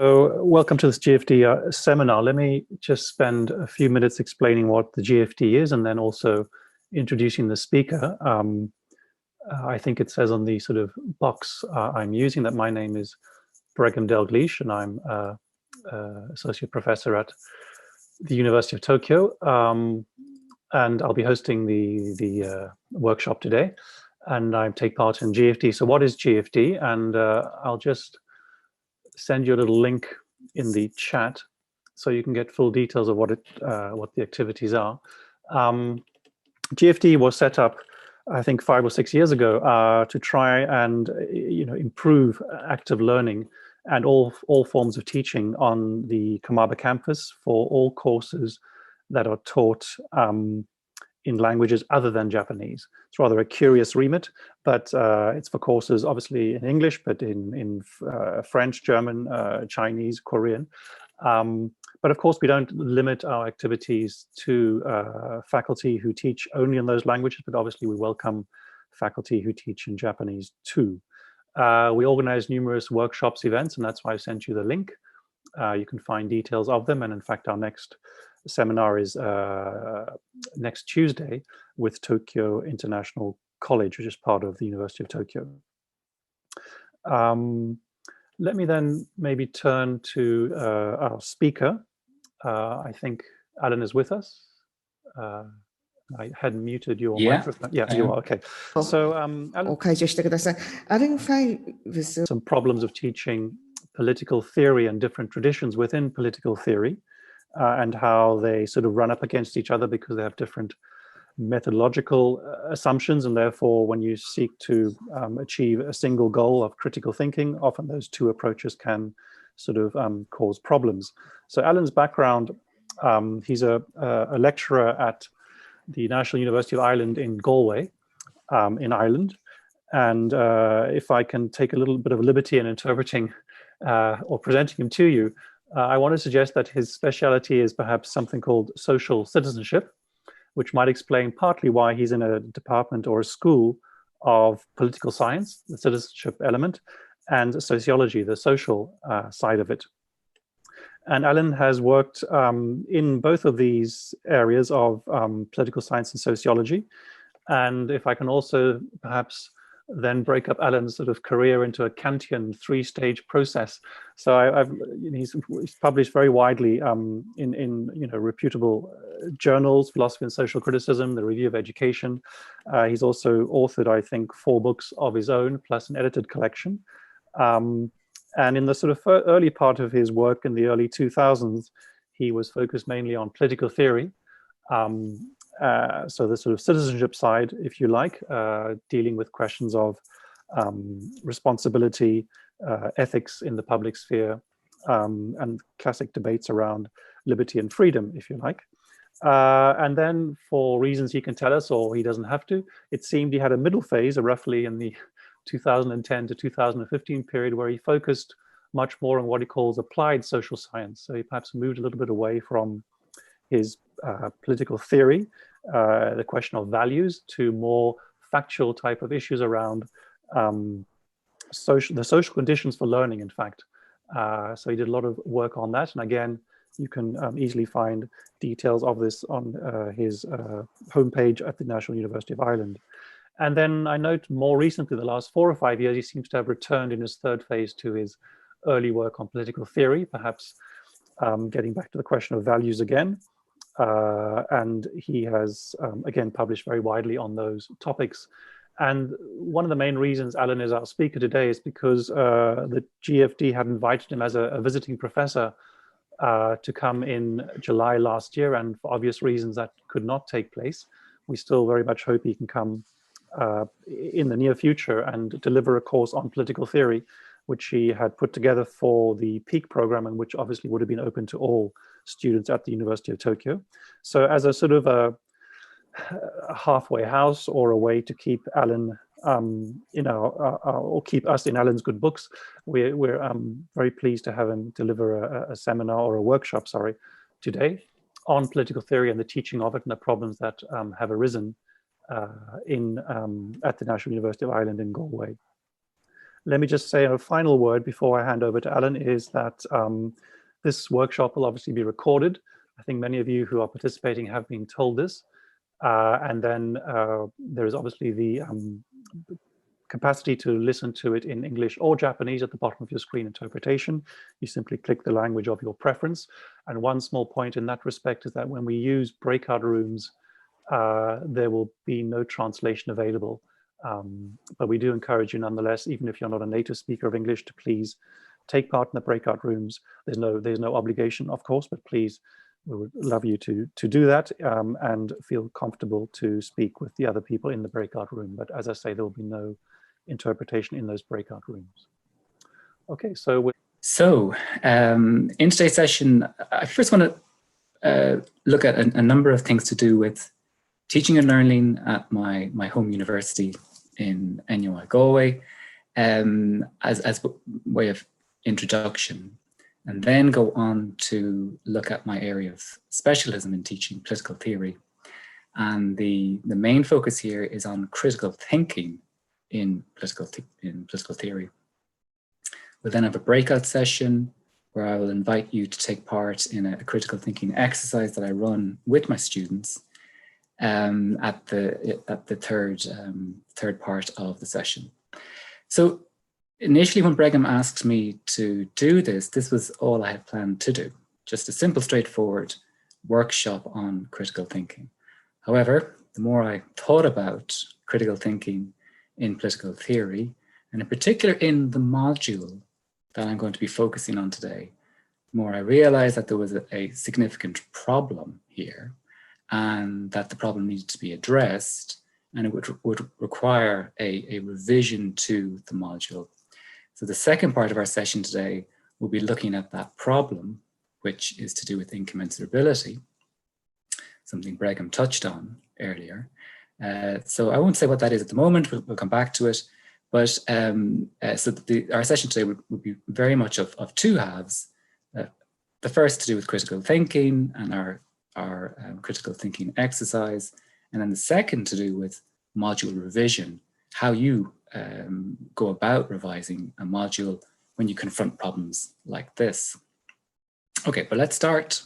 So welcome to this GFD seminar. Let me just spend a few minutes explaining what the GFD is and then also introducing the speaker. I think it says on the sort of box I'm using that my name is Bregum Delglish and I'm associate professor at the University of Tokyo. And I'll be hosting the workshop today, and I take part in GFD. So what is GFD? And I'll just send you a little link in the chat so you can get full details of what the activities are. GFD was set up, I think, 5 or 6 years ago to try and improve active learning and all forms of teaching on the Kamaba campus for all courses that are taught in languages other than Japanese. It's rather a curious remit, but it's for courses obviously in English, but in French, German, Chinese, Korean. But of course, we don't limit our activities to faculty who teach only in those languages, but obviously we welcome faculty who teach in Japanese too. We organize numerous workshops, events, and that's why I sent you the link. You can find details of them, and in fact, our next seminar is next Tuesday with Tokyo International College, which is part of the University of Tokyo. Let me then maybe turn to our speaker. I think Allyn is with us. I had muted your microphone. Yeah, you are. Okay. So Allyn, some problems of teaching political theory and different traditions within political theory, and how they sort of run up against each other because they have different methodological assumptions, and therefore when you seek to achieve a single goal of critical thinking, often those two approaches can sort of cause problems. So Allyn's background, he's a lecturer at the National University of Ireland in Galway, in Ireland. And if I can take a little bit of liberty in interpreting or presenting him to you, I want to suggest that his specialty is perhaps something called social citizenship, which might explain partly why he's in a department or a school of political science, the citizenship element, and sociology, the social side of it. And Allyn has worked in both of these areas of political science and sociology. And if I can also perhaps then break up Allyn's sort of career into a Kantian 3-stage process. So he's published very widely in reputable journals, Philosophy and Social Criticism, The Review of Education. He's also authored, I think, 4 books of his own, plus an edited collection. And in the sort of early part of his work in the early 2000s, he was focused mainly on political theory. So the sort of citizenship side, if you like, dealing with questions of responsibility, ethics in the public sphere, and classic debates around liberty and freedom, if you like. And then for reasons he can tell us, or he doesn't have to, it seemed he had a middle phase, roughly in the 2010 to 2015 period, where he focused much more on what he calls applied social science. So he perhaps moved a little bit away from his political theory, the question of values, to more factual type of issues around the social conditions for learning, in fact. So he did a lot of work on that. And again, you can easily find details of this on his homepage at the National University of Ireland. And then I note more recently, the last 4 or 5 years, he seems to have returned in his third phase to his early work on political theory, perhaps getting back to the question of values again. And he has, again, published very widely on those topics. And one of the main reasons Allyn is our speaker today is because the GFD had invited him as a visiting professor to come in July last year, and for obvious reasons that could not take place. We still very much hope he can come in the near future and deliver a course on political theory, which he had put together for the PEAK program, and which obviously would have been open to all students at the University of Tokyo. So as a sort of a halfway house, or a way to keep Allyn or keep us in Allyn's good books, we're very pleased to have him deliver a seminar, or a workshop, sorry, today on political theory and the teaching of it and the problems that have arisen at the National University of Ireland in Galway. Let me just say a final word before I hand over to Allyn is that this workshop will obviously be recorded. I think many of you who are participating have been told this. And then there is obviously the capacity to listen to it in English or Japanese at the bottom of your screen interpretation. You simply click the language of your preference. And one small point in that respect is that when we use breakout rooms, there will be no translation available. But we do encourage you nonetheless, even if you're not a native speaker of English, to please take part in the breakout rooms. There's no obligation, of course, but please, we would love you to do that and feel comfortable to speak with the other people in the breakout room. But as I say, there will be no interpretation in those breakout rooms. Okay, so in today's session, I first want to look at a number of things to do with teaching and learning at my home university in NUI Galway as a way of introduction, and then go on to look at my area of specialism in teaching political theory. And the main focus here is on critical thinking in political theory. We'll then have a breakout session where I will invite you to take part in a critical thinking exercise that I run with my students at the third part of the session. So initially, when Brigham asked me to do this was all I had planned to do, just a simple, straightforward workshop on critical thinking. However, the more I thought about critical thinking in political theory, and in particular in the module that I'm going to be focusing on today, the more I realized that there was a significant problem here, and that the problem needed to be addressed, and it would require a revision to the module. So the second part of our session today will be looking at that problem, which is to do with incommensurability, something Brigham touched on earlier. So I won't say what that is at the moment, we'll come back to it. But so our session today would be very much of two halves. The first to do with critical thinking and our critical thinking exercise, and then the second to do with module revision, how you go about revising a module when you confront problems like this. Okay, but let's start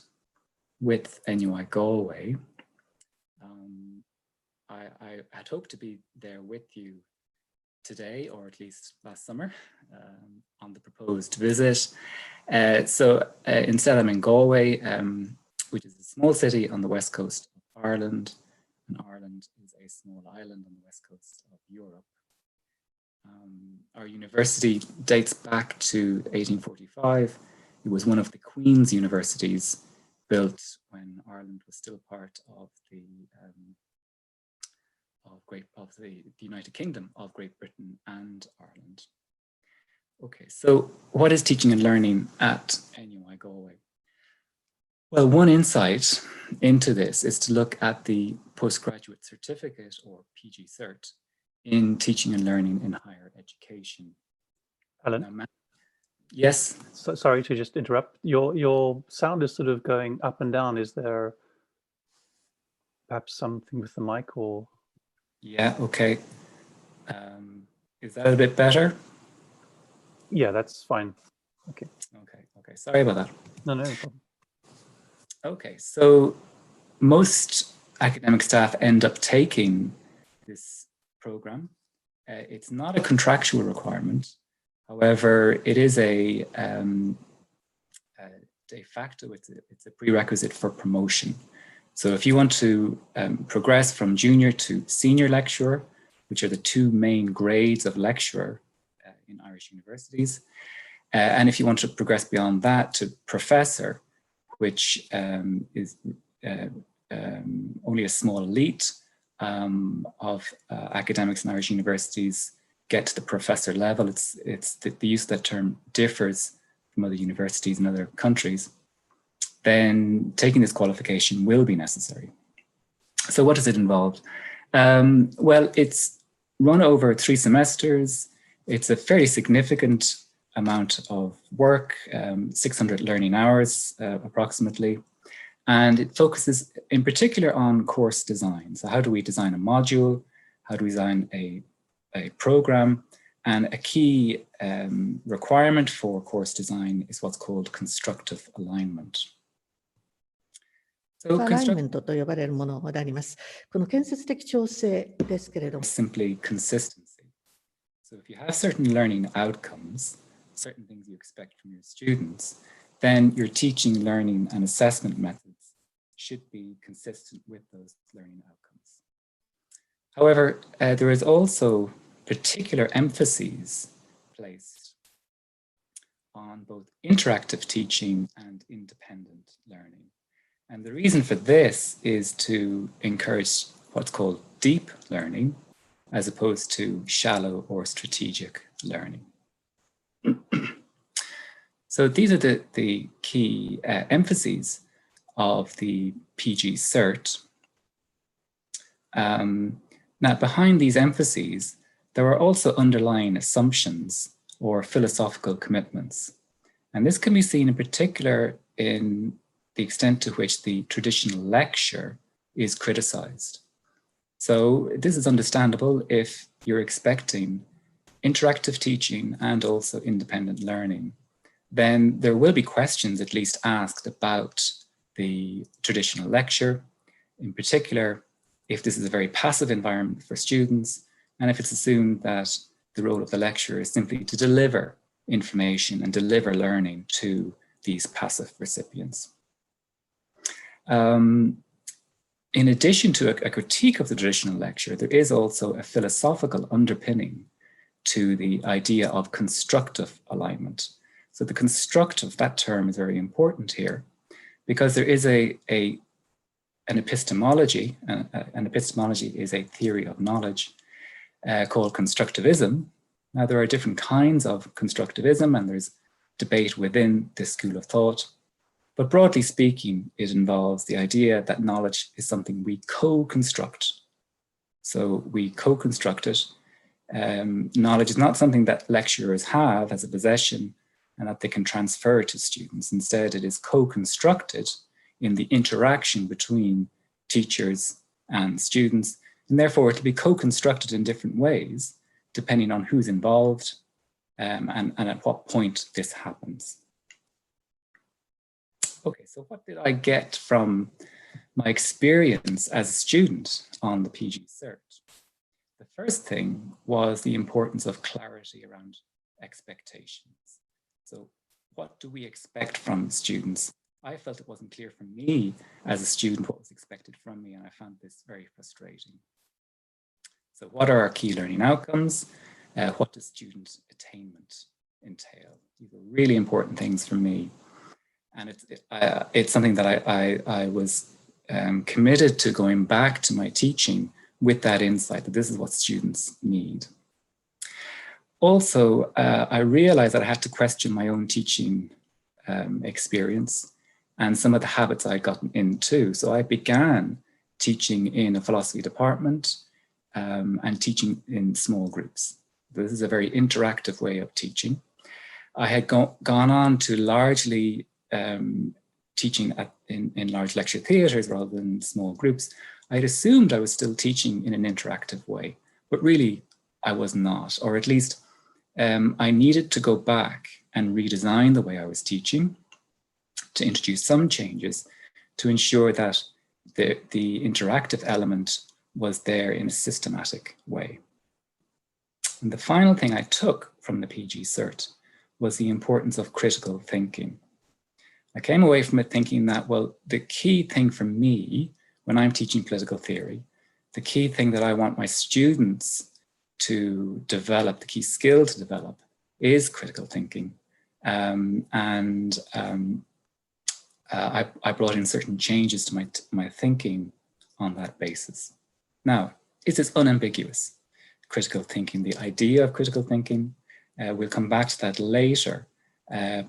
with NUI Galway. I had hoped to be there with you today, or at least last summer, on the proposed visit. Instead I'm in Galway, which is a small city on the west coast of Ireland, and Ireland is a small island on the west coast of Europe. Our university dates back to 1845. It was one of the Queen's universities built when Ireland was still part of the United Kingdom of Great Britain and Ireland. Okay, so what is teaching and learning at NUI Galway? Well, one insight into this is to look at the postgraduate certificate, or PG Cert, in teaching and learning in higher education. Allyn? Yes? So, sorry to just interrupt. Your sound is sort of going up and down. Is there perhaps something with the mic, or? Yeah, okay. Is that a bit better? Yeah, that's fine. Okay. Okay. Sorry about that. No problem. Okay, so most academic staff end up taking this program. It's not a contractual requirement. However, it is a de facto, it's a prerequisite for promotion. So if you want to progress from junior to senior lecturer, which are the two main grades of lecturer in Irish universities, and if you want to progress beyond that to professor, which is only a small elite of academics in Irish universities get to the professor level. It's the use of that term differs from other universities in other countries. Then taking this qualification will be necessary. So what does it involve? Well, it's run over 3 semesters. It's a fairly significant amount of work, 600 learning hours approximately. And it focuses in particular on course design. So how do we design a module? How do we design a program And a key requirement for course design is what's called constructive alignment. So アライメントと呼ばれるものであります。この建設的調整ですけれども。Simply consistency. So if you have certain learning outcomes, certain things you expect from your students, then your teaching, learning, and assessment methods should be consistent with those learning outcomes. However, there is also particular emphases placed on both interactive teaching and independent learning. And the reason for this is to encourage what's called deep learning, as opposed to shallow or strategic learning. So these are the key emphases of the PG CERT. Now, behind these emphases, there are also underlying assumptions or philosophical commitments. And this can be seen in particular in the extent to which the traditional lecture is criticized. So this is understandable if you're expecting interactive teaching and also independent learning. Then there will be questions at least asked about the traditional lecture, in particular, if this is a very passive environment for students, and if it's assumed that the role of the lecturer is simply to deliver information and deliver learning to these passive recipients. In addition to a critique of the traditional lecture, there is also a philosophical underpinning to the idea of constructive alignment. So the constructive, that term is very important here, because there is an epistemology. An epistemology is a theory of knowledge called constructivism. Now, there are different kinds of constructivism, and there's debate within this school of thought. But broadly speaking, it involves the idea that knowledge is something we co-construct. So we co-construct it. Knowledge is not something that lecturers have as a possession and that they can transfer to students. Instead, it is co-constructed in the interaction between teachers and students, and therefore it will be co-constructed in different ways, depending on who's involved and at what point this happens. Okay, so what did I get from my experience as a student on the PG CERT? The first thing was the importance of clarity around expectations. So what do we expect from students? I felt it wasn't clear for me as a student what was expected from me, and I found this very frustrating. So what are our key learning outcomes? What does student attainment entail? These are really important things for me. And it's something that I was committed to going back to my teaching with that insight that this is what students need. Also, I realized that I had to question my own teaching experience and some of the habits I'd gotten into. So I began teaching in a philosophy department and teaching in small groups. This is a very interactive way of teaching. I had gone on to largely teaching in large lecture theatres rather than small groups. I'd assumed I was still teaching in an interactive way, but really I was not, or at least I needed to go back and redesign the way I was teaching to introduce some changes to ensure that the interactive element was there in a systematic way. And the final thing I took from the PG CERT was the importance of critical thinking. I came away from it thinking that, well, the key thing for me when I'm teaching political theory, the key thing that I want my students to develop, the key skill to develop, is critical thinking. I brought in certain changes to my thinking on that basis. Now, is this unambiguous? Critical thinking, the idea of critical thinking, we'll come back to that later.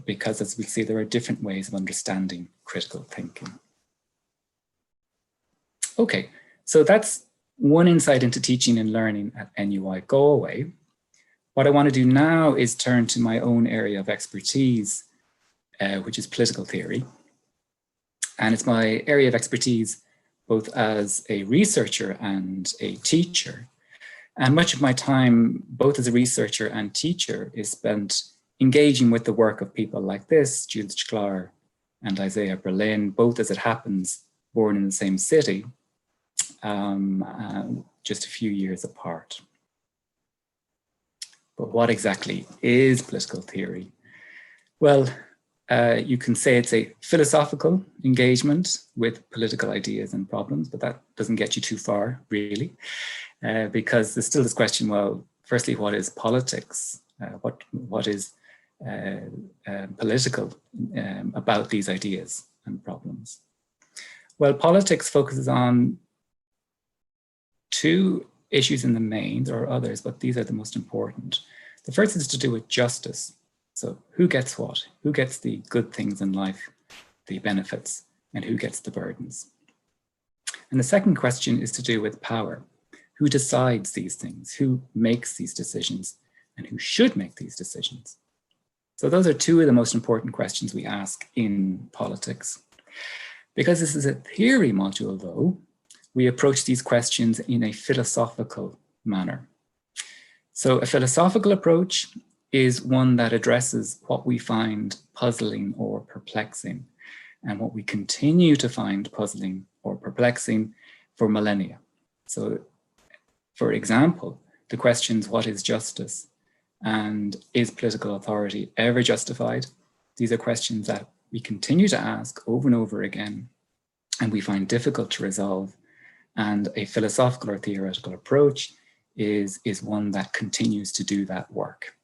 Because as we'll see, there are different ways of understanding critical thinking. Okay, so that's one insight into teaching and learning at NUI Galway. What I want to do now is turn to my own area of expertise, which is political theory. And it's my area of expertise both as a researcher and a teacher. And much of my time, both as a researcher and teacher, is spent engaging with the work of people like this, Judith Schklar and Isaiah Berlin, both, as it happens, born in the same city, just a few years apart. But what exactly is political theory? Well, you can say it's a philosophical engagement with political ideas and problems, but that doesn't get you too far, really, because there's still this question, well, firstly, what is politics? What is political about these ideas and problems? Well, politics focuses on two issues in the main. There are others, but these are the most important. The first is to do with justice. So who gets what? Who gets the good things in life, the benefits, and who gets the burdens? And the second question is to do with power. Who decides these things? Who makes these decisions? And who should make these decisions? So those are two of the most important questions we ask in politics. Because this is a theory module, though, we approach these questions in a philosophical manner. So a philosophical approach is one that addresses what we find puzzling or perplexing, and what we continue to find puzzling or perplexing for millennia. So, for example, the questions, what is justice? And is political authority ever justified? These are questions that we continue to ask over and over again, and we find difficult to resolve. And a philosophical or theoretical approach is one that continues to do that work.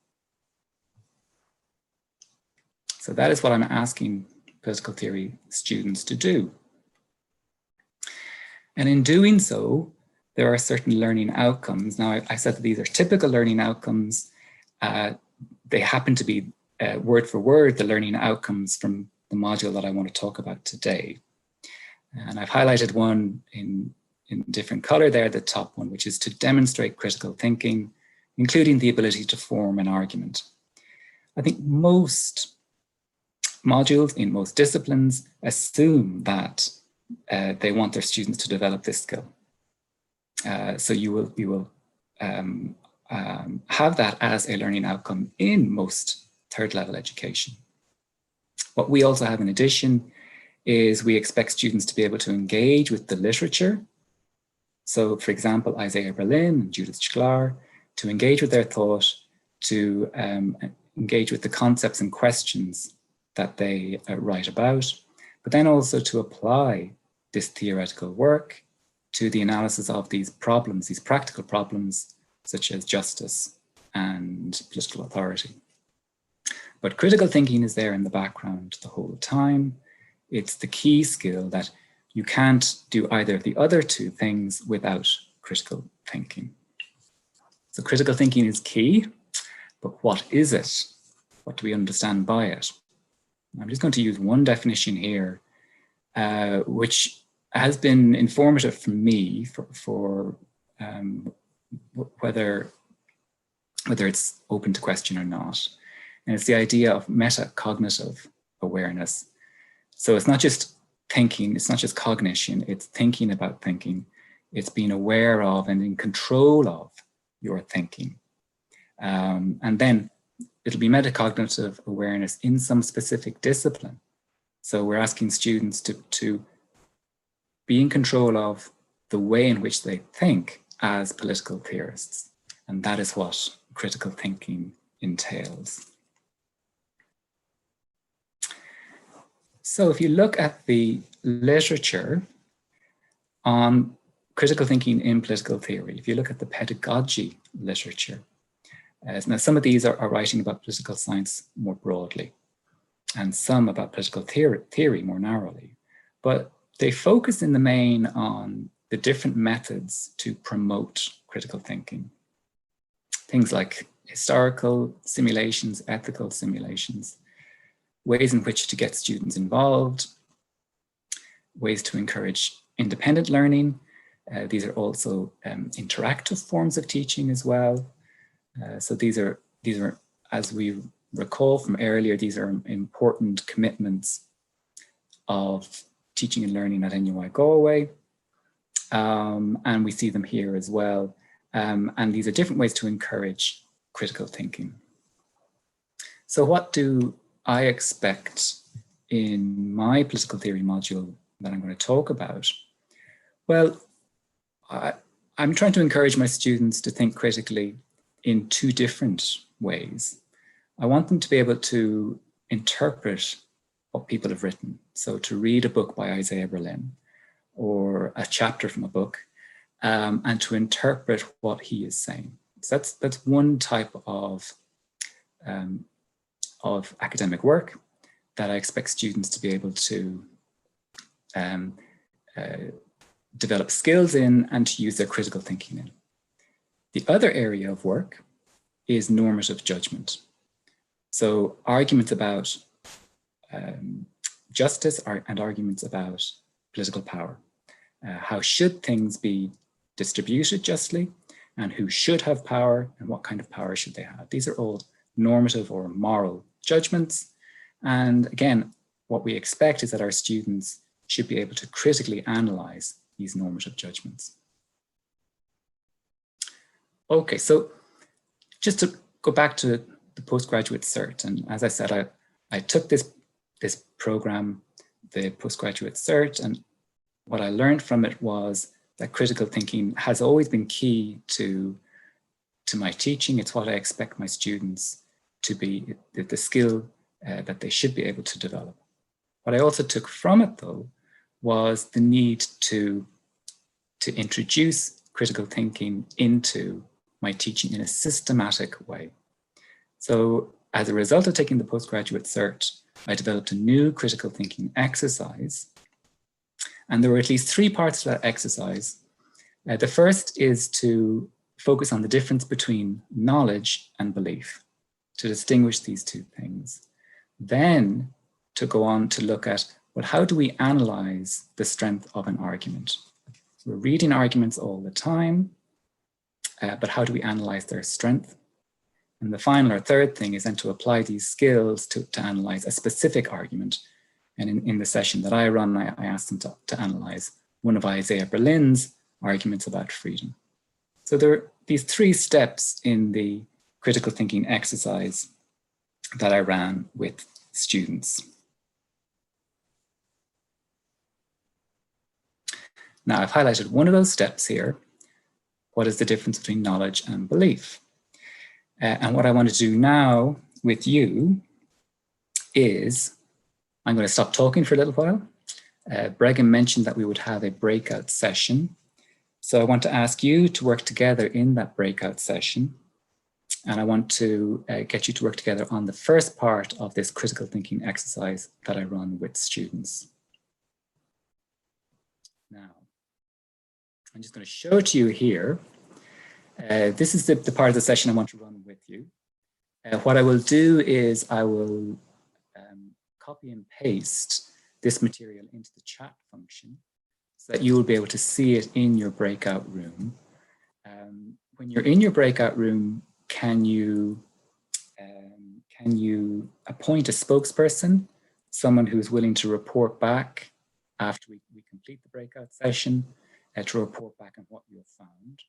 So that is what I'm asking political theory students to do. And in doing so, there are certain learning outcomes. Now, I said that these are typical learning outcomes. They happen to be word for word the learning outcomes from the module that I want to talk about today. And I've highlighted one in different color there, the top one, which is to demonstrate critical thinking, including the ability to form an argument. I think most modules in most disciplines assume that they want their students to develop this skill. So you will have that as a learning outcome in most third level education. What we also have in addition is we expect students to be able to engage with the literature. So for example, Isaiah Berlin and Judith Schklar, to engage with their thought, to engage with the concepts and questions that they write about, but then also to apply this theoretical work to the analysis of these problems, these practical problems, such as justice and political authority. But critical thinking is there in the background the whole time. It's the key skill that you can't do either of the other two things without critical thinking. So critical thinking is key, but what is it? What do we understand by it? I'm just going to use one definition here, which has been informative for me for whether it's open to question or not. And it's the idea of metacognitive awareness. So it's not just thinking, it's not just cognition, it's thinking about thinking. It's being aware of and in control of your thinking. And then it'll be metacognitive awareness in some specific discipline. So we're asking students to be in control of the way in which they think as political theorists. And that is what critical thinking entails. So if you look at the literature on critical thinking in political theory, if you look at the pedagogy literature, now some of these are writing about political science more broadly, and some about political theory more narrowly, but they focus in the main on the different methods to promote critical thinking. Things like historical simulations, ethical simulations, ways in which to get students involved, ways to encourage independent learning. These are also interactive forms of teaching as well. So these are, as we recall from earlier, these are important commitments of teaching and learning at NUI Galway. And we see them here as well And these are different ways to encourage critical thinking. So what do I expect in my political theory module that I'm going to talk about? Well, I'm trying to encourage my students to think critically in two different ways. I want them to be able to interpret what people have written. So to read a book by Isaiah Berlin or a chapter from a book, and to interpret what he is saying. So that's one type of academic work that I expect students to be able to develop skills in and to use their critical thinking in. The other area of work is normative judgment. So arguments about justice and arguments about political power. How should things be distributed justly, and who should have power, and what kind of power should they have? These are all normative or moral judgments. And again, what we expect is that our students should be able to critically analyze these normative judgments. Okay, so just to go back to the postgraduate cert, and as I said, I took this program, the postgraduate cert, and what I learned from it was that critical thinking has always been key to my teaching. It's what I expect my students to be, the skill that they should be able to develop. What I also took from it, though, was the need to introduce critical thinking into my teaching in a systematic way. So as a result of taking the postgraduate cert, I developed a new critical thinking exercise. And there were at least 3 parts to that exercise. The first is to focus on the difference between knowledge and belief, to distinguish these two things. Then to go on to look at, well, how do we analyze the strength of an argument? We're reading arguments all the time, but how do we analyze their strength? And the final or third thing is then to apply these skills to analyze a specific argument. And in the session that I run, I asked them to analyze one of Isaiah Berlin's arguments about freedom. So there are these 3 steps in the critical thinking exercise that I ran with students. Now I've highlighted one of those steps here. What is the difference between knowledge and belief? And what I want to do now with you is, I'm going to stop talking for a little while. Bregan mentioned that we would have a breakout session. So I want to ask you to work together in that breakout session. And I want to get you to work together on the first part of this critical thinking exercise that I run with students. Now, I'm just going to show it to you here. This is the part of the session I want to run with you. What I will do is I will copy and paste this material into the chat function so that you will be able to see it in your breakout room. When you're in your breakout room, can you appoint a spokesperson, someone who's willing to report back after we complete the breakout session, to report back on what you have found?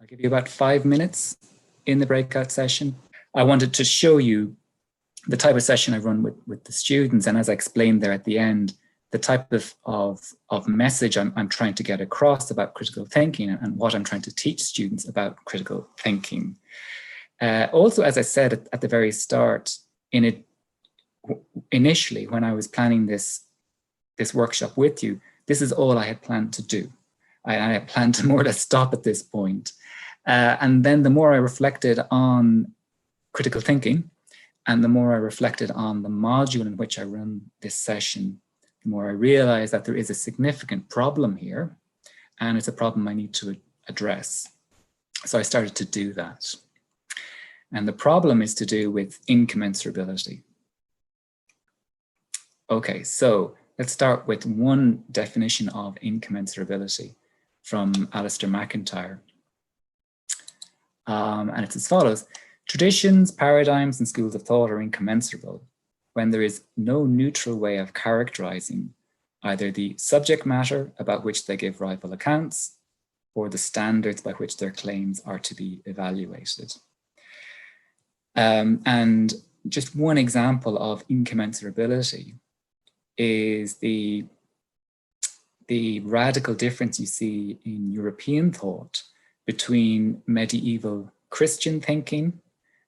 I'll give you about 5 minutes in the breakout session. I wanted to show you the type of session I run with the students, and as I explained there at the end, the type of message I'm trying to get across about critical thinking and what I'm trying to teach students about critical thinking. Also, as I said at the very start, initially when I was planning this workshop with you, this is all I had planned to do. I had planned to more or less stop at this point. And then the more I reflected on critical thinking, and the more I reflected on the module in which I run this session, the more I realized that there is a significant problem here, and it's a problem I need to address. So I started to do that. And the problem is to do with incommensurability. Okay, so let's start with one definition of incommensurability from Alistair MacIntyre. And it's as follows: traditions, paradigms, and schools of thought are incommensurable when there is no neutral way of characterizing either the subject matter about which they give rival accounts or the standards by which their claims are to be evaluated. And just one example of incommensurability is the radical difference you see in European thought between medieval Christian thinking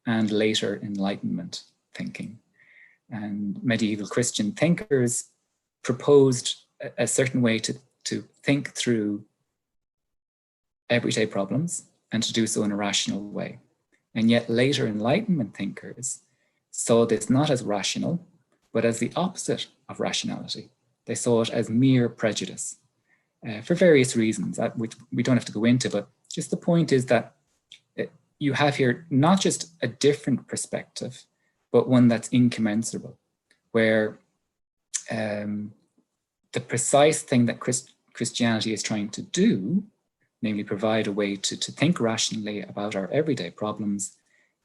and later Enlightenment thinking. And medieval Christian thinkers proposed a certain way to think through everyday problems and to do so in a rational way. And yet later Enlightenment thinkers saw this not as rational, but as the opposite of rationality. They saw it as mere prejudice for various reasons, which we don't have to go into, but just the point is that you have here not just a different perspective, but one that's incommensurable, where the precise thing that Christianity is trying to do, namely provide a way to think rationally about our everyday problems,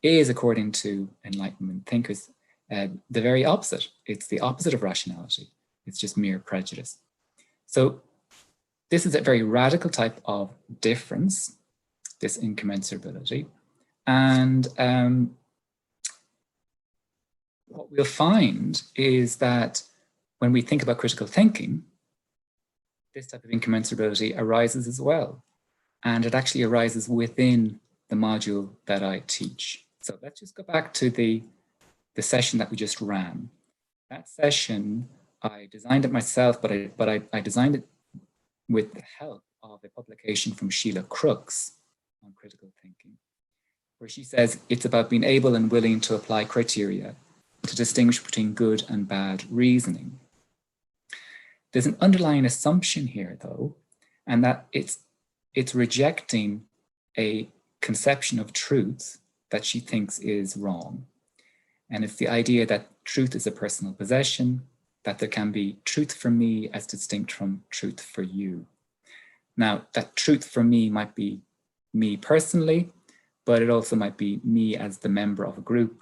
is, according to Enlightenment thinkers, the very opposite. It's the opposite of rationality. It's just mere prejudice. So this is a very radical type of difference, this incommensurability. And what we'll find is that when we think about critical thinking, this type of incommensurability arises as well. And it actually arises within the module that I teach. So let's just go back to the session that we just ran. That session, I designed it myself, but I designed it with the help of a publication from Sheila Crooks on critical thinking, where she says it's about being able and willing to apply criteria to distinguish between good and bad reasoning. There's an underlying assumption here, though, and that it's rejecting a conception of truth that she thinks is wrong. And it's the idea that truth is a personal possession, that there can be truth for me as distinct from truth for you. Now, that truth for me might be me personally, but it also might be me as the member of a group,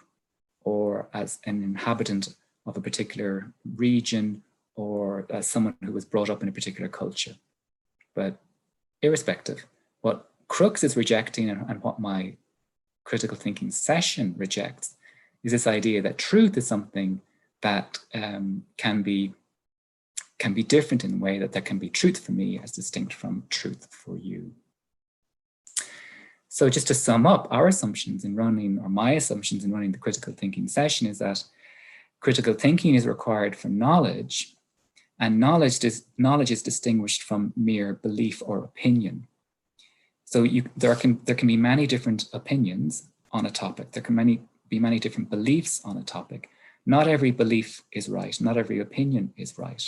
or as an inhabitant of a particular region, or as someone who was brought up in a particular culture. But irrespective, what Crooks is rejecting and what my critical thinking session rejects is this idea that truth is something that can be different in a way that there can be truth for me as distinct from truth for you. So just to sum up, our assumptions in running, or my assumptions in running the critical thinking session, is that critical thinking is required for knowledge, and knowledge is distinguished from mere belief or opinion. So there can be many different opinions on a topic. There can be many different beliefs on a topic. Not every belief is right. Not every opinion is right.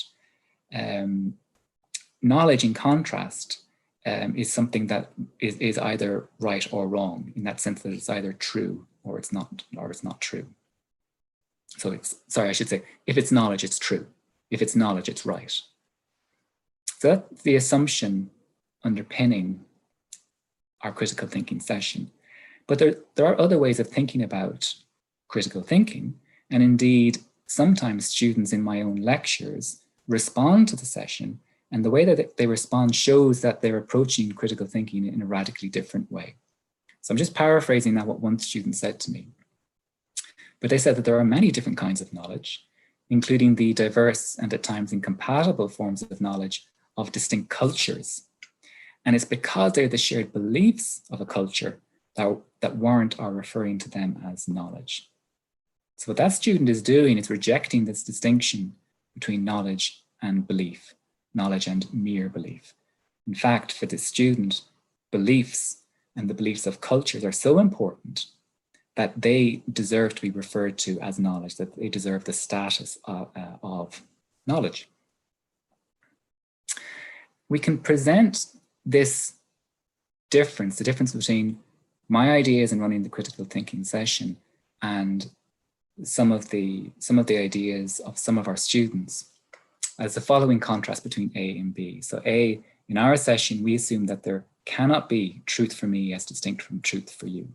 Knowledge, in contrast, is something that is either right or wrong, in that sense that it's either true or it's not true. So I should say, if it's knowledge, it's true. If it's knowledge, it's right. So that's the assumption underpinning our critical thinking session. But there are other ways of thinking about critical thinking. And indeed, sometimes students in my own lectures respond to the session, and the way that they respond shows that they're approaching critical thinking in a radically different way. So I'm just paraphrasing now what one student said to me. But they said that there are many different kinds of knowledge, including the diverse and at times incompatible forms of knowledge of distinct cultures. And it's because they're the shared beliefs of a culture that warrant our referring to them as knowledge. So what that student is doing is rejecting this distinction between knowledge and belief, knowledge and mere belief. In fact, for this student, beliefs and the beliefs of cultures are so important that they deserve to be referred to as knowledge, that they deserve the status of knowledge. We can present this difference, the difference between my ideas in running the critical thinking session and some of the ideas of some of our students, as the following contrast between A and B. So A, in our session, we assume that there cannot be truth for me as distinct from truth for you.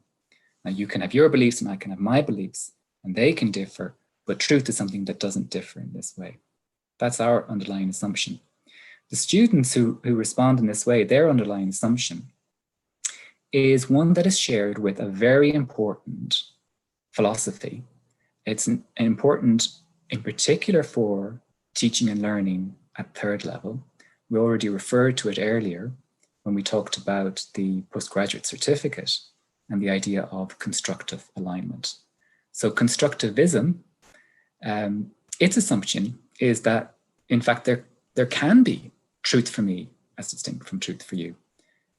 Now, you can have your beliefs and I can have my beliefs, and they can differ, but truth is something that doesn't differ in this way. That's our underlying assumption. the students who respond in this way, their underlying assumption is one that is shared with a very important philosophy. It's important in particular for teaching and learning at third level. We already referred to it earlier when we talked about the postgraduate certificate and the idea of constructive alignment. So constructivism, its assumption is that, in fact, there can be truth for me as distinct from truth for you.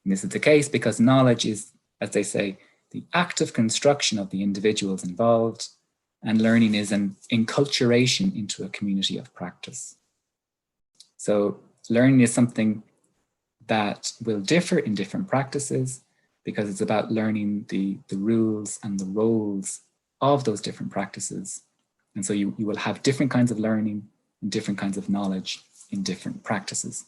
And this is the case because knowledge is, as they say, the active construction of the individuals involved, and learning is an enculturation into a community of practice. So learning is something that will differ in different practices because it's about learning the rules and the roles of those different practices. And so you will have different kinds of learning and different kinds of knowledge in different practices.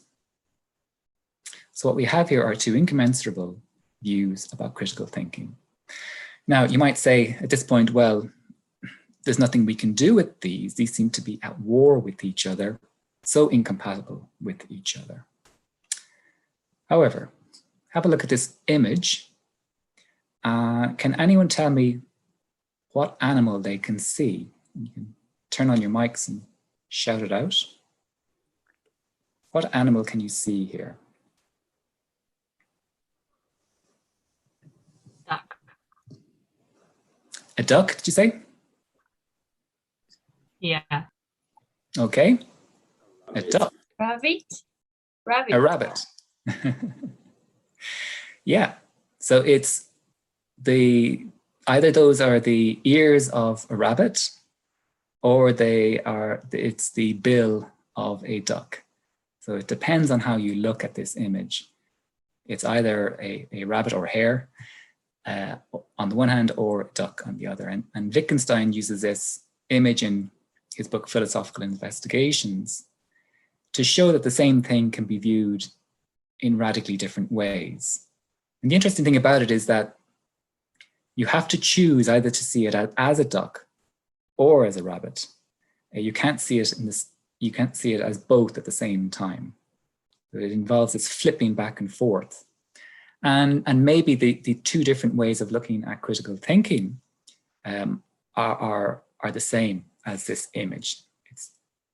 So what we have here are two incommensurable views about critical thinking. Now, you might say at this point, well, there's nothing we can do with these. These seem to be at war with each other, so incompatible with each other. However, have a look at this image. Can anyone tell me what animal they can see? You can turn on your mics and shout it out. What animal can you see here? Duck. A duck, did you say? Yeah. Okay. A duck. Rabbit. Rabbit. A rabbit. Yeah. So it's either those are the ears of a rabbit, or it's the bill of a duck. So it depends on how you look at this image. It's either a rabbit or a hare on the one hand, or a duck on the other. And Wittgenstein uses this image in his book Philosophical Investigations to show that the same thing can be viewed in radically different ways. And the interesting thing about it is that you have to choose either to see it as a duck or as a rabbit. You can't see it you can't see it as both at the same time. It involves this flipping back and forth. And maybe the two different ways of looking at critical thinking are the same as this image. It's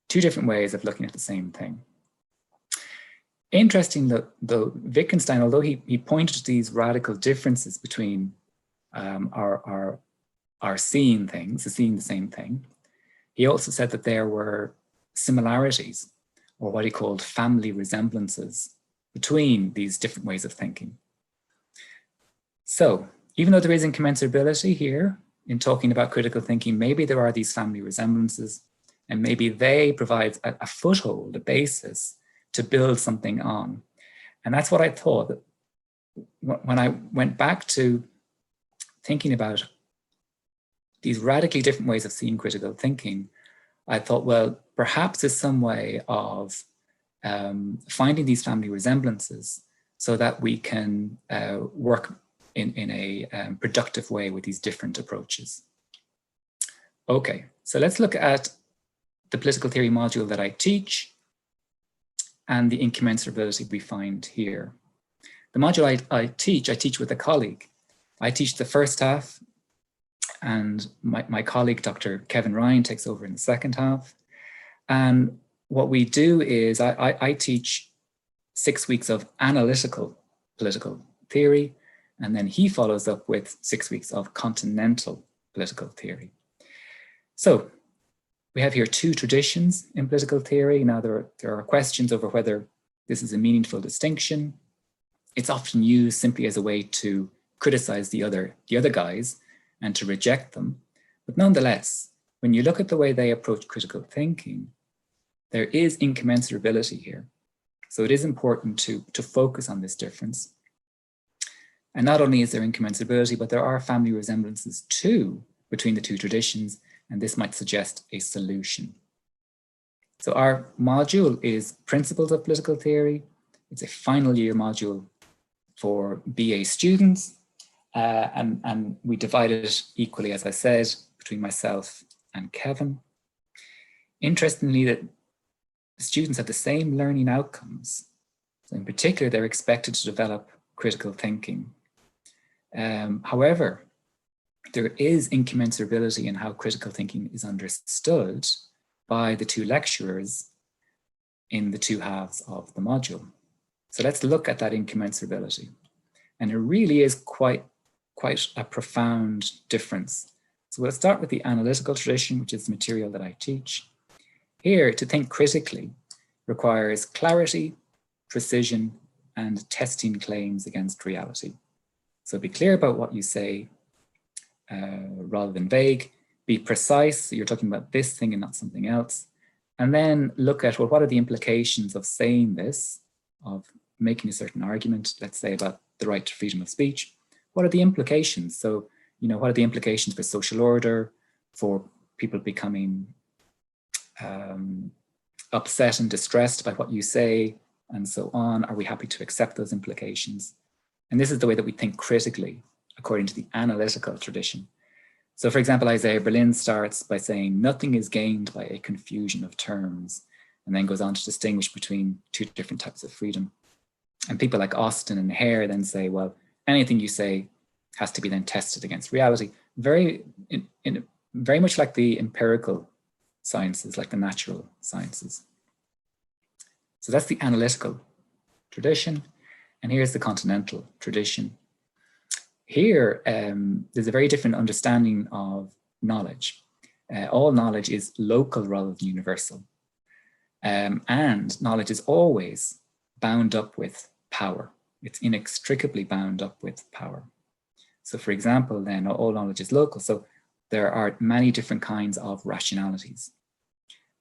two different ways of looking at the same thing. Interesting though, Wittgenstein, although he pointed to these radical differences between our seeing things, seeing the same thing, he also said that there were similarities, or what he called family resemblances, between these different ways of thinking. So even though there is incommensurability here in talking about critical thinking, maybe there are these family resemblances, and maybe they provide a foothold, a basis to build something on. And that's what I thought, that when I went back to thinking about these radically different ways of seeing critical thinking, I thought, well, perhaps there's some way of finding these family resemblances so that we can work in a productive way with these different approaches. Okay, so let's look at the political theory module that I teach and the incommensurability we find here. The module I teach with a colleague. I teach the first half, and my colleague, Dr. Kevin Ryan, takes over in the second half. And what we do is I teach 6 weeks of analytical political theory, and then he follows up with 6 weeks of continental political theory. So we have here two traditions in political theory. Now there are questions over whether this is a meaningful distinction. It's often used simply as a way to criticize the other guys and to reject them. But nonetheless, when you look at the way they approach critical thinking, there is incommensurability here. So it is important to focus on this difference. And not only is there incommensurability, but there are family resemblances too between the two traditions, and this might suggest a solution. So our module is Principles of Political Theory. It's a final year module for BA students, and we divided it equally, as I said, between myself and Kevin. Interestingly, that the students have the same learning outcomes. So in particular, they're expected to develop critical thinking. However, there is incommensurability in how critical thinking is understood by the two lecturers in the two halves of the module. So let's look at that incommensurability. And it really is quite a profound difference. So we'll start with the analytical tradition, which is the material that I teach. Here, to think critically requires clarity, precision, and testing claims against reality. So be clear about what you say rather than vague. Be precise, so you're talking about this thing and not something else. And then look at, well, what are the implications of saying this, of making a certain argument, let's say about the right to freedom of speech. What are the implications? So, you know, what are the implications for social order, for people becoming upset and distressed by what you say, and so on? Are we happy to accept those implications? And this is the way that we think critically, according to the analytical tradition. So for example, Isaiah Berlin starts by saying nothing is gained by a confusion of terms, and then goes on to distinguish between two different types of freedom. And people like Austin and Hare then say, well, anything you say has to be then tested against reality. Very much like the empirical sciences, like the natural sciences. So that's the analytical tradition. And here's the Continental tradition. Here, there's a very different understanding of knowledge. All knowledge is local rather than universal. And knowledge is always bound up with power. It's inextricably bound up with power. So for example, then all knowledge is local. So there are many different kinds of rationalities,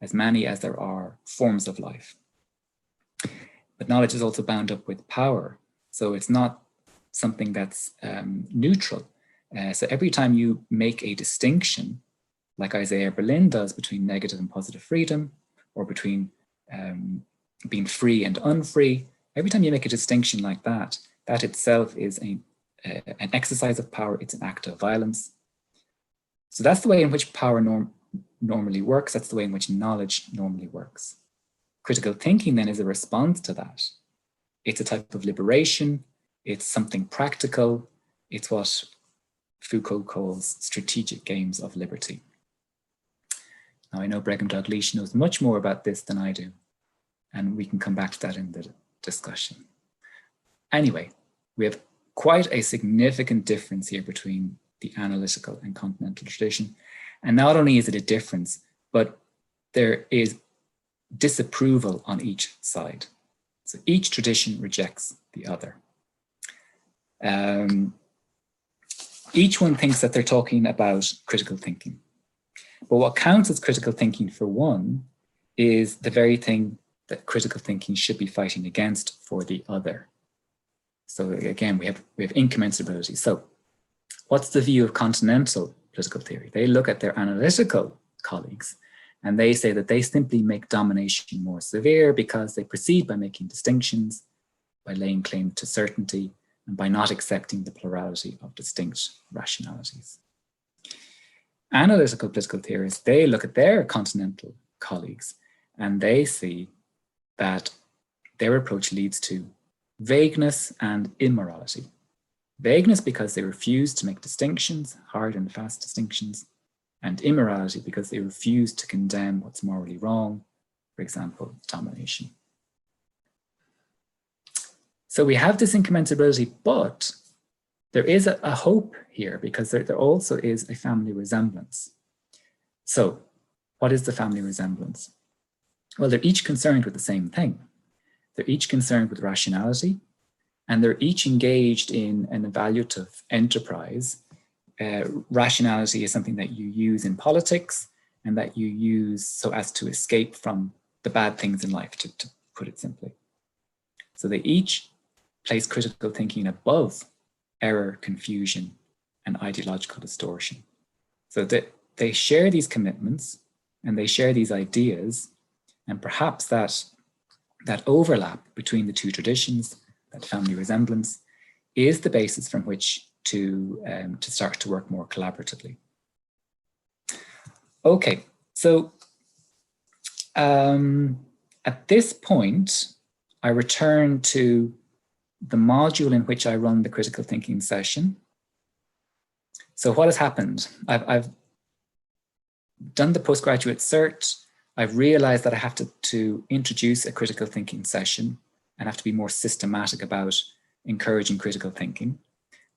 as many as there are forms of life. But knowledge is also bound up with power. So it's not something that's neutral. So every time you make a distinction, like Isaiah Berlin does, between negative and positive freedom, or between being free and unfree, every time you make a distinction like that, that itself is an exercise of power. It's an act of violence. So that's the way in which power normally works. That's the way in which knowledge normally works. Critical thinking then is a response to that. It's a type of liberation. It's something practical. It's what Foucault calls strategic games of liberty. Now, I know Bregum Dalgleish knows much more about this than I do, and we can come back to that in the discussion. Anyway, we have quite a significant difference here between the analytical and continental tradition. And not only is it a difference, but there is disapproval on each side. So each tradition rejects the other. Each one thinks that they're talking about critical thinking. But what counts as critical thinking for one is the very thing that critical thinking should be fighting against for the other. So again, we have incommensurability. So what's the view of continental political theory? They look at their analytical colleagues and they say that they simply make domination more severe because they proceed by making distinctions, by laying claim to certainty, and by not accepting the plurality of distinct rationalities. Analytical political theorists, they look at their continental colleagues and they see that their approach leads to vagueness and immorality. Vagueness because they refuse to make distinctions, hard and fast distinctions, and immorality because they refuse to condemn what's morally wrong, for example, domination. So we have this incommensurability, but there is a hope here because there also is a family resemblance. So what is the family resemblance? Well, they're each concerned with the same thing. They're each concerned with rationality, and they're each engaged in an evaluative enterprise. Rationality is something that you use in politics and that you use so as to escape from the bad things in life, to put it simply. So they each place critical thinking above error, confusion, and ideological distortion. So that they share these commitments and they share these ideas, and perhaps that overlap between the two traditions, that family resemblance, is the basis from which to start to work more collaboratively. Okay, so at this point, I return to the module in which I run the critical thinking session. So what has happened? I've done the postgraduate cert. I've realized that I have to introduce a critical thinking session and have to be more systematic about encouraging critical thinking.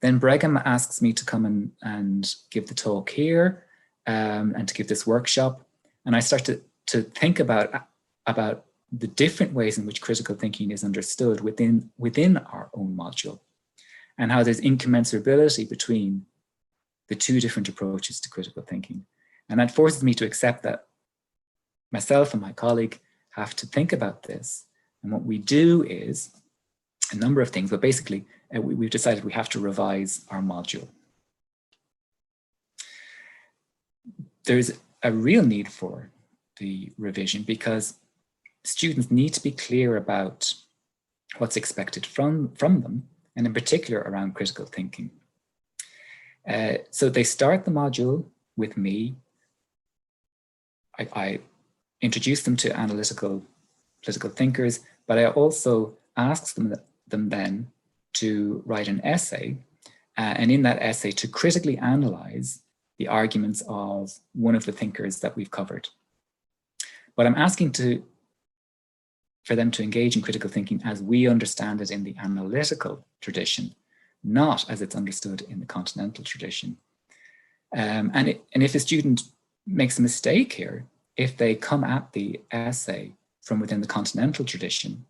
Then Brigham asks me to come and give the talk here and to give this workshop. And I start to think about the different ways in which critical thinking is understood within our own module, and how there's incommensurability between the two different approaches to critical thinking. And that forces me to accept that myself and my colleague have to think about this. And what we do is a number of things, but basically we've decided we have to revise our module. There's a real need for the revision because students need to be clear about what's expected from them, and in particular around critical thinking. So they start the module with me. I introduce them to analytical political thinkers, but I also ask them then to write an essay, and in that essay to critically analyze the arguments of one of the thinkers that we've covered. But I'm asking for them to engage in critical thinking as we understand it in the analytical tradition, not as it's understood in the Continental tradition. And if a student makes a mistake here, if they come at the essay from within the Continental tradition,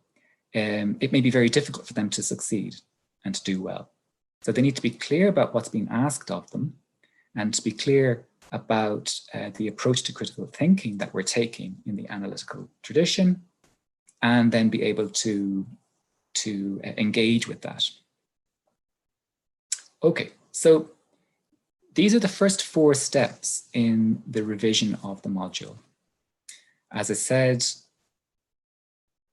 it may be very difficult for them to succeed and to do well. So they need to be clear about what's being asked of them, and to be clear about the approach to critical thinking that we're taking in the analytical tradition, and then be able to engage with that. Okay, so these are the first 4 steps in the revision of the module. As I said,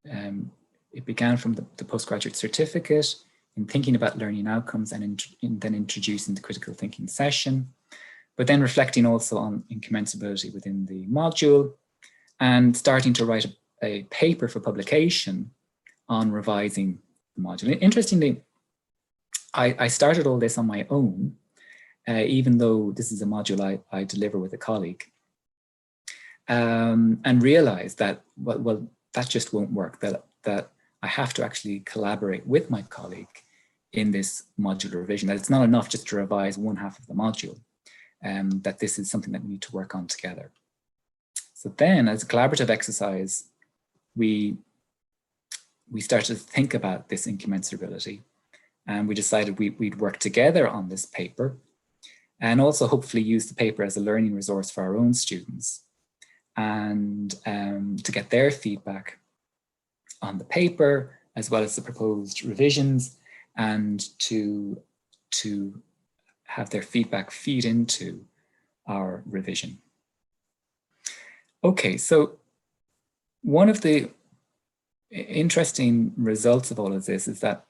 it began from the postgraduate certificate in thinking about learning outcomes and then introducing the critical thinking session, but then reflecting also on incommensurability within the module and starting to write a paper for publication on revising the module. Interestingly, I started all this on my own, even though this is a module I deliver with a colleague, and realized that, well, that just won't work, that I have to actually collaborate with my colleague in this modular revision, that it's not enough just to revise one half of the module, that this is something that we need to work on together. So then, as a collaborative exercise, we started to think about this incommensurability, and we decided we'd work together on this paper, and also hopefully use the paper as a learning resource for our own students, and to get their feedback on the paper, as well as the proposed revisions, and to have their feedback feed into our revision. Okay, so one of the interesting results of all of this is that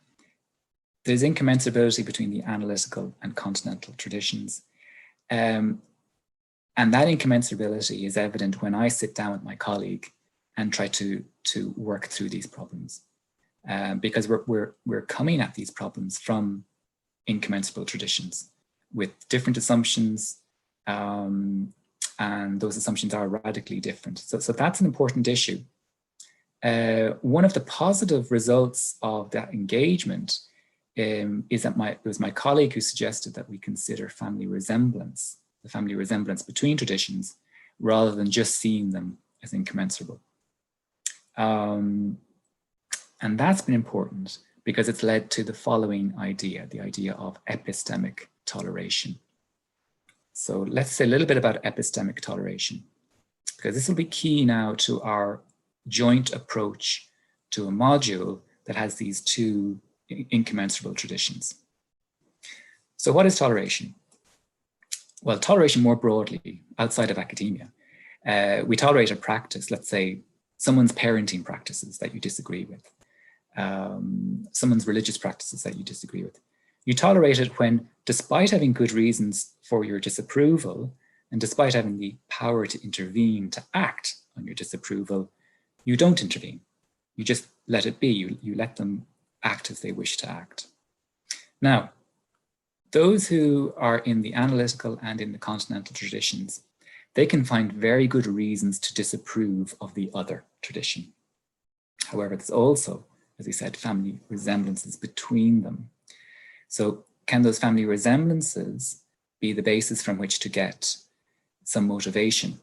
there's incommensurability between the analytical and continental traditions. And that incommensurability is evident when I sit down with my colleague and try to work through these problems. Because we're coming at these problems from incommensurable traditions with different assumptions, and those assumptions are radically different. So that's an important issue. One of the positive results of that engagement is that it was my colleague who suggested that we consider family resemblance, the family resemblance between traditions, rather than just seeing them as incommensurable. And that's been important because it's led to the following idea, the idea of epistemic toleration. So let's say a little bit about epistemic toleration, because this will be key now to our joint approach to a module that has these two incommensurable traditions. So what is toleration? Well, toleration more broadly, outside of academia, we tolerate a practice, let's say someone's parenting practices that you disagree with, someone's religious practices that you disagree with. You tolerate it when, despite having good reasons for your disapproval, and despite having the power to intervene, to act on your disapproval, you don't intervene. You just let it be. You let them act as they wish to act. Now, those who are in the analytical and in the continental traditions, they can find very good reasons to disapprove of the other tradition. However, there's also, as we said, family resemblances between them. So can those family resemblances be the basis from which to get some motivation,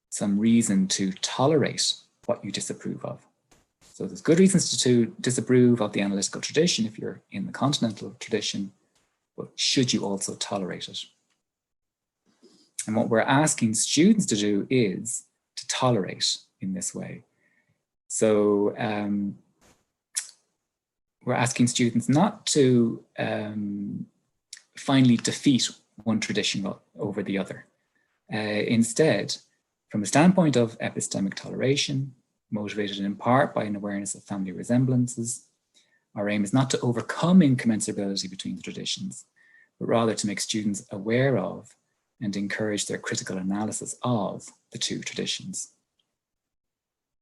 some reason to tolerate what you disapprove of? So there's good reasons to disapprove of the analytical tradition if you're in the continental tradition, but should you also tolerate it? And what we're asking students to do is to tolerate in this way. So we're asking students not to finally defeat one tradition over the other. Instead, from a standpoint of epistemic toleration, motivated in part by an awareness of family resemblances, our aim is not to overcome incommensurability between the traditions, but rather to make students aware of and encourage their critical analysis of the two traditions.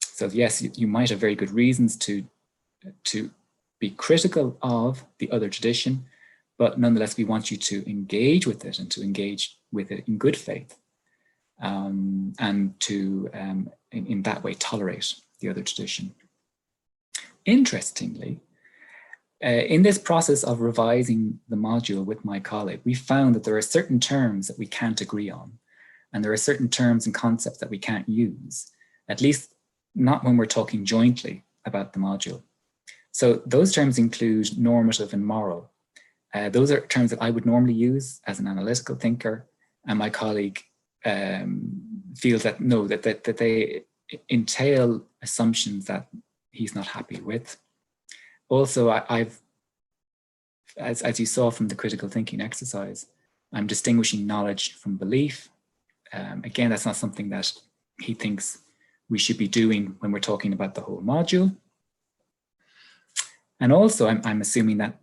So yes, you might have very good reasons to be critical of the other tradition, but nonetheless, we want you to engage with it and to engage with it in good faith, and to, in that way, tolerate the other tradition. Interestingly, in this process of revising the module with my colleague, we found that there are certain terms that we can't agree on, and there are certain terms and concepts that we can't use, at least not when we're talking jointly about the module. So those terms include normative and moral. Those are terms that I would normally use as an analytical thinker, and my colleague feels that no, that they entail assumptions that he's not happy with. Also, as you saw from the critical thinking exercise, I'm distinguishing knowledge from belief. Again, that's not something that he thinks we should be doing when we're talking about the whole module. And also, I'm assuming that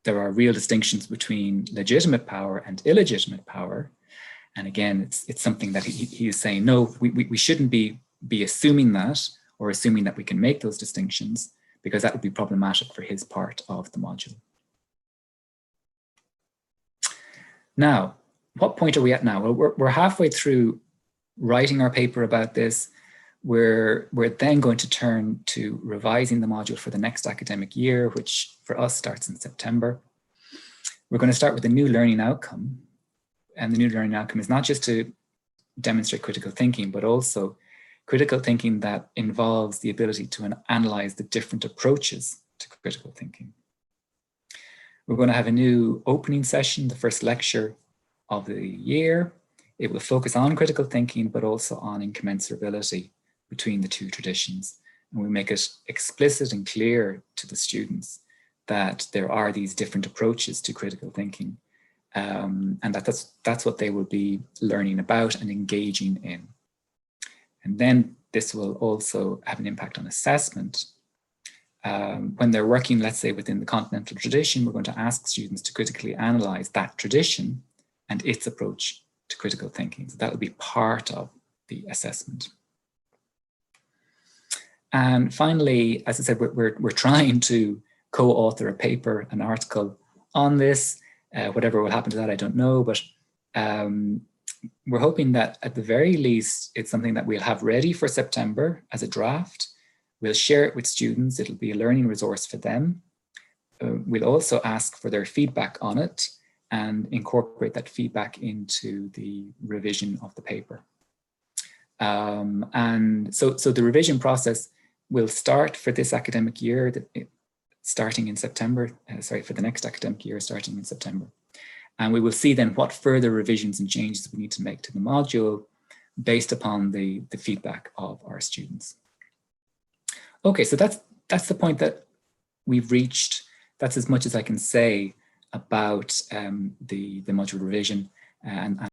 there are real distinctions between legitimate power and illegitimate power. And again, it's something that he is saying, no, we shouldn't be assuming that, or assuming that we can make those distinctions, because that would be problematic for his part of the module. Now, what point are we at now? Well, we're halfway through writing our paper about this. We're then going to turn to revising the module for the next academic year, which for us starts in September. We're going to start with a new learning outcome. And the new learning outcome is not just to demonstrate critical thinking, but also critical thinking that involves the ability to analyze the different approaches to critical thinking. We're going to have a new opening session, the first lecture of the year. It will focus on critical thinking, but also on incommensurability between the two traditions. And we make it explicit and clear to the students that there are these different approaches to critical thinking, and that's what they will be learning about and engaging in. And then this will also have an impact on assessment. When they're working, let's say, within the continental tradition, we're going to ask students to critically analyze that tradition and its approach to critical thinking. So that will be part of the assessment. And finally, as I said, we're trying to co-author a paper, an article on this. Whatever will happen to that, I don't know, but we're hoping that at the very least, it's something that we'll have ready for September as a draft. We'll share it with students. It'll be a learning resource for them. We'll also ask for their feedback on it and incorporate that feedback into the revision of the paper. And so the revision process will start for this academic year, starting in September, for the next academic year starting in September. And we will see then what further revisions and changes we need to make to the module based upon the feedback of our students. Okay, so that's the point that we've reached. That's as much as I can say about the module revision. And